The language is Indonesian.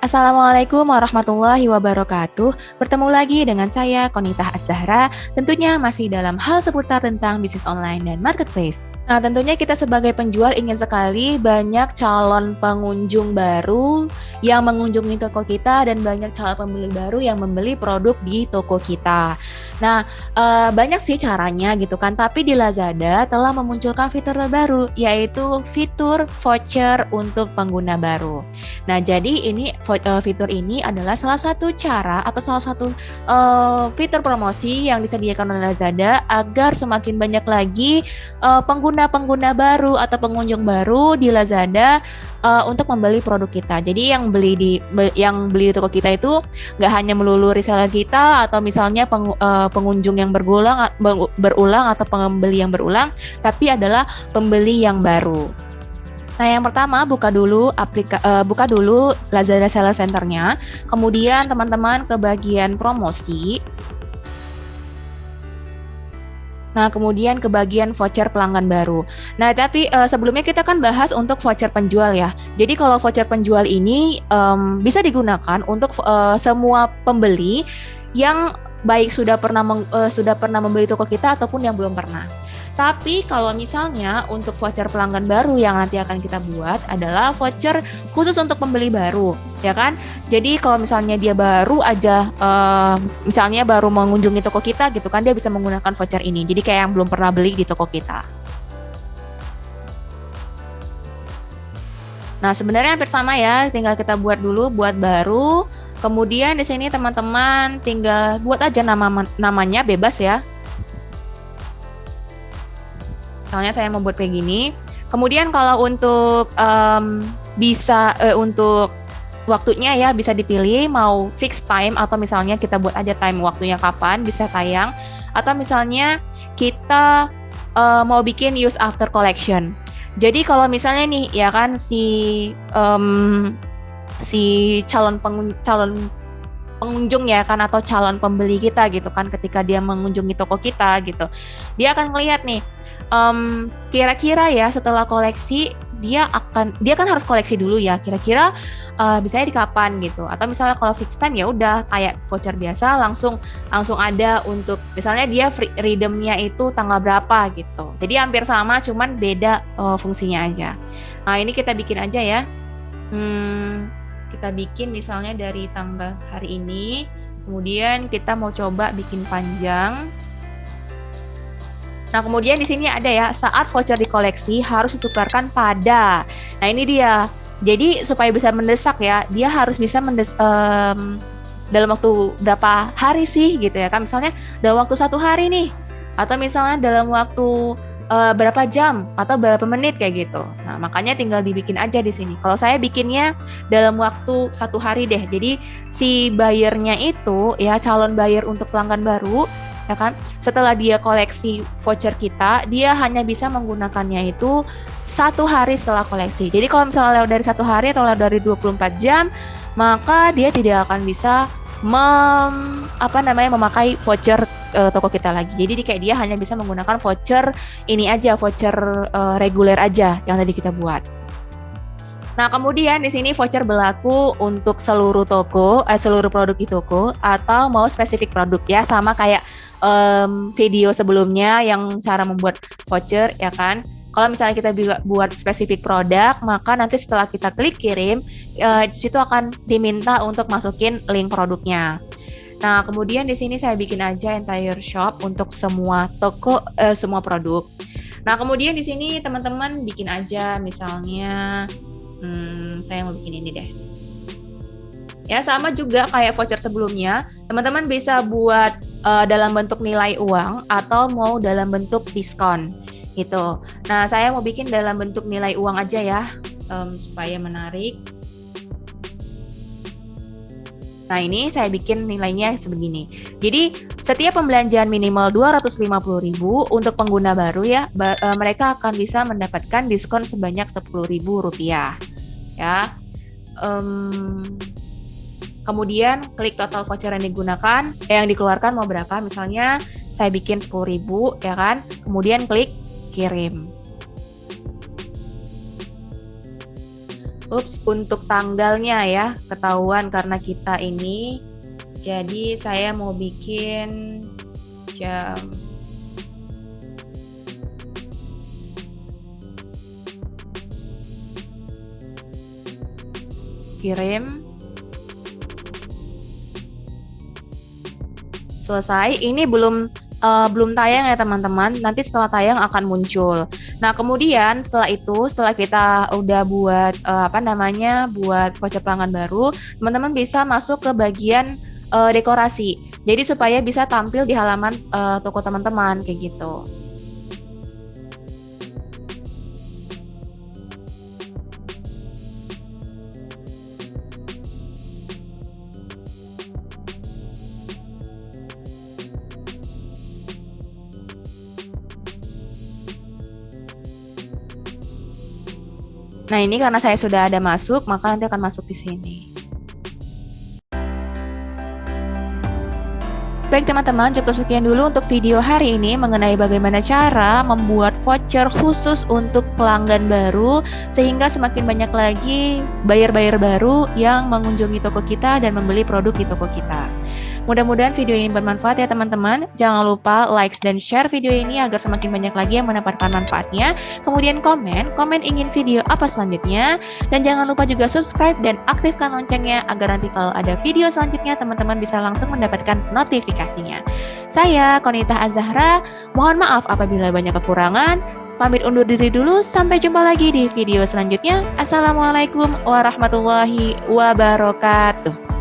Assalamualaikum warahmatullahi wabarakatuh. Bertemu lagi dengan saya, Konita Az-Zahra, tentunya masih dalam hal seputar tentang bisnis online dan marketplace. Nah, tentunya kita sebagai penjual ingin sekali banyak calon pengunjung baru yang mengunjungi toko kita dan banyak calon pembeli baru yang membeli produk di toko kita. Nah, banyak sih caranya gitu kan, tapi di Lazada telah memunculkan fitur terbaru, yaitu fitur voucher untuk pengguna baru. Nah, jadi fitur ini adalah salah satu cara atau salah satu fitur promosi yang disediakan oleh Lazada agar semakin banyak lagi pengguna-pengguna baru atau pengunjung baru di Lazada untuk membeli produk kita. Jadi yang beli di toko kita itu nggak hanya melulu reseller kita atau misalnya pengunjung yang berulang atau pembeli yang berulang, tapi adalah pembeli yang baru. Nah, yang pertama buka dulu Lazada Seller Center-nya, kemudian teman-teman ke bagian promosi. Nah, kemudian ke bagian voucher pelanggan baru. Nah, tapi sebelumnya kita kan bahas untuk voucher penjual ya. Jadi kalau voucher penjual ini bisa digunakan untuk semua pembeli yang baik sudah pernah membeli toko kita ataupun yang belum pernah. Tapi kalau misalnya untuk voucher pelanggan baru yang nanti akan kita buat adalah voucher khusus untuk pembeli baru, ya kan? Jadi kalau misalnya dia baru aja, misalnya baru mengunjungi toko kita gitu kan, dia bisa menggunakan voucher ini. Jadi kayak yang belum pernah beli di toko kita. Nah, sebenarnya hampir sama ya, tinggal kita buat dulu buat baru. Kemudian di sini teman-teman tinggal buat aja namanya bebas ya. Misalnya saya membuat kayak gini. Kemudian kalau untuk untuk waktunya ya bisa dipilih mau fix time atau misalnya kita buat aja time waktunya kapan bisa tayang atau misalnya kita mau bikin use after collection. Jadi kalau misalnya nih ya kan si calon pengunjung ya kan atau calon pembeli kita gitu kan ketika dia mengunjungi toko kita gitu. Dia akan melihat nih kira-kira ya setelah koleksi dia kan harus koleksi dulu ya kira-kira bisanya di kapan gitu atau misalnya kalau fix time ya udah kayak voucher biasa langsung ada untuk misalnya dia free redeemnya itu tanggal berapa gitu jadi hampir sama cuman beda fungsinya aja. Nah ini kita bikin aja ya, kita bikin misalnya dari tanggal hari ini kemudian kita mau coba bikin panjang. Nah, kemudian di sini ada ya, saat voucher dikoleksi harus ditukarkan pada. Nah, ini dia. Jadi, supaya bisa mendesak ya, dia harus bisa dalam waktu berapa hari sih gitu ya. Kan misalnya dalam waktu 1 hari nih. Atau misalnya dalam waktu berapa jam atau berapa menit kayak gitu. Nah, makanya tinggal dibikin aja di sini. Kalau saya bikinnya dalam waktu 1 hari deh. Jadi, si buyernya itu ya calon buyer untuk pelanggan baru ya kan setelah dia koleksi voucher kita dia hanya bisa menggunakannya itu 1 hari setelah koleksi. Jadi kalau misalnya lewat dari 1 hari atau lewat dari 24 jam maka dia tidak akan bisa memakai voucher toko kita lagi. Jadi kayak dia hanya bisa menggunakan voucher ini aja, voucher reguler aja yang tadi kita buat. Nah, kemudian di sini voucher berlaku untuk seluruh seluruh produk di toko atau mau spesifik produk ya, sama kayak video sebelumnya yang cara membuat voucher ya kan. Kalau misalnya kita buat spesifik produk, maka nanti setelah kita klik kirim, di situ akan diminta untuk masukin link produknya. Nah, kemudian di sini saya bikin aja entire shop untuk semua toko, semua produk. Nah, kemudian di sini teman-teman bikin aja misalnya saya mau bikin ini deh. Ya, sama juga kayak voucher sebelumnya, teman-teman bisa buat dalam bentuk nilai uang atau mau dalam bentuk diskon gitu. Nah, saya mau bikin dalam bentuk nilai uang aja ya, supaya menarik. Nah, ini saya bikin nilainya sebegini. Jadi, setiap pembelanjaan minimal 250.000 untuk pengguna baru ya, mereka akan bisa mendapatkan diskon sebanyak Rp10.000 ya. Kemudian klik total voucher yang digunakan, yang dikeluarkan mau berapa, misalnya saya bikin 10.000 ya kan, kemudian klik kirim. Ups, untuk tanggalnya ya, ketahuan karena kita ini. Jadi saya mau bikin jam kirim. Selesai. Ini belum tayang ya teman-teman. Nanti setelah tayang akan muncul. Nah, kemudian setelah itu, setelah kita udah buat buat voucher pelanggan baru, teman-teman bisa masuk ke bagian dekorasi. Jadi supaya bisa tampil di halaman toko teman-teman kayak gitu. Nah, ini karena saya sudah ada masuk, maka nanti akan masuk di sini. Baik teman-teman, cukup sekian dulu untuk video hari ini mengenai bagaimana cara membuat voucher khusus untuk pelanggan baru sehingga semakin banyak lagi buyer-buyer baru yang mengunjungi toko kita dan membeli produk di toko kita. Mudah-mudahan video ini bermanfaat ya teman-teman. Jangan lupa like dan share video ini agar semakin banyak lagi yang mendapatkan manfaatnya. Kemudian komen ingin video apa selanjutnya. Dan jangan lupa juga subscribe dan aktifkan loncengnya agar nanti kalau ada video selanjutnya teman-teman bisa langsung mendapatkan notifikasinya. Saya Konita Azahra, mohon maaf apabila banyak kekurangan. Pamit undur diri dulu, sampai jumpa lagi di video selanjutnya. Assalamualaikum warahmatullahi wabarakatuh.